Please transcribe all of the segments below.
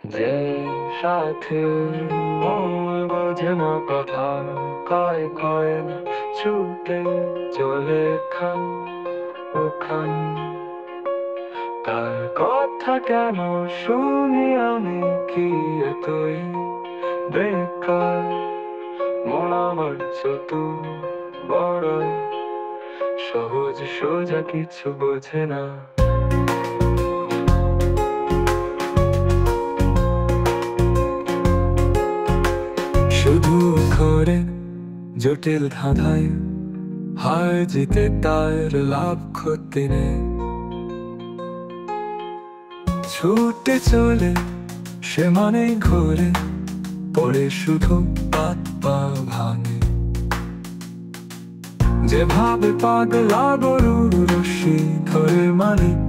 যে সাথে মন বোঝে না কথা, কয় কয় না, ছুটে চলে খান ওখান। তার কথা কেন শুনি আমি, কি এতই বেকার? মন আমার চতুর বড় সহজ সোজা, কিছু বোঝে না। শুধু ঘরে জটিল ধাঁধায়, হার জিতে তার লাভ ক্ষতি নেই। ছুটে চলে সে মানেই ঘোরে, পড়ে শুধু পাত পা ভাঙে। যেভাবে পাগলা গরুর রশি ধরে মালিক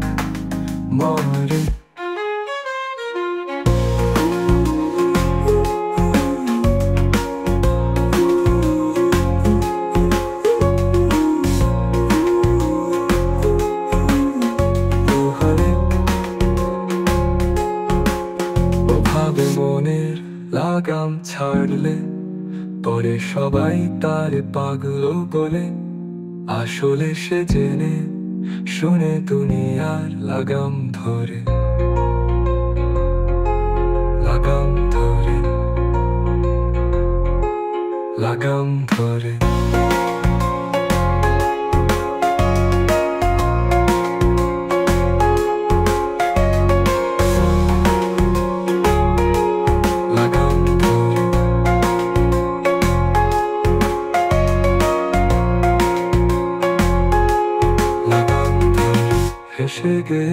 মরে। ওভাবে মনের লাগাম ছাড়লে পরে সবাই তার পাগল বলে। আসলে সে জেনে শুনে দুনিয়ার লাগাম ধরে, লাগাম ধরে, লাগাম ধরে। লাগাম ধরে, লাগাম ধরে। হেসে গে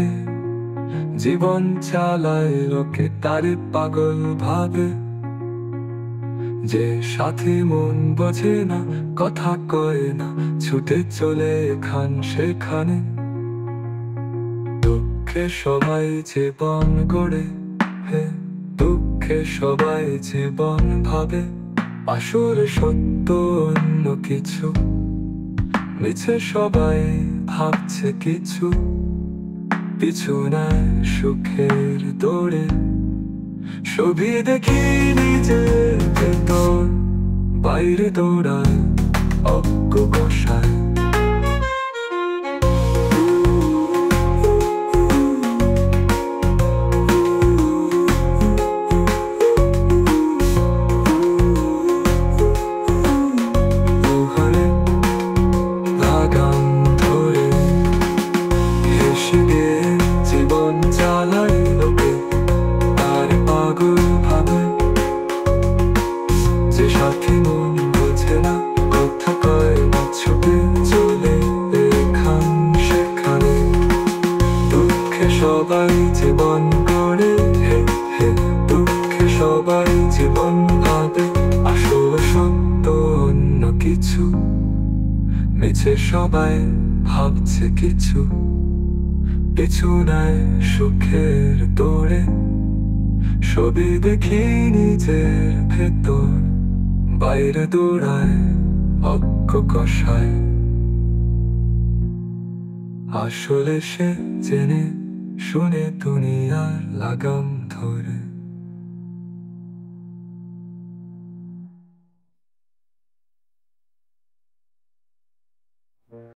জীবন চালায় লোকে, তারে পাগল ভাবে। যে সাথে মন বোঝে না, কথা কয় না, ছুটে চলে এখান সেখানে। দুঃখে সবাই জীবন গড়ে, হে দুঃখে সবাই জীবন ভাবে। আসলে সত্য অন্য কিছু, মিছে সবাই ভাবছে কিছু। পিছু নেয় সুখের দৌড়ে, ছবি দেখি নিজের ভেতর, বাইরে দৌড়ায় অজ্ঞ কষায়। দুহারে লাগাম ধরে হেসে গিয়ে জীবন চালায় লোকে, তার পাগল ভাবে। যে সাথে মন বোঝে না, কথা কয় না, ছুটে চলে এখান সেখানে। দুঃখে সবাই জীবন গড়ে, হে হে দুঃখে সবাই জীবন ভাবে। আসলে সত্য অন্য কিছু, মিছে সবাই ভাবছে কিছু। পিছু নেয় সুখের দৌড়ে, ছবি দেখি নিজের ভেতর, বাইরে দৌড়ায় অজ্ঞ কষায়। আসলে সে জেনে শুনে দুনিয়ার লাগাম ধরে।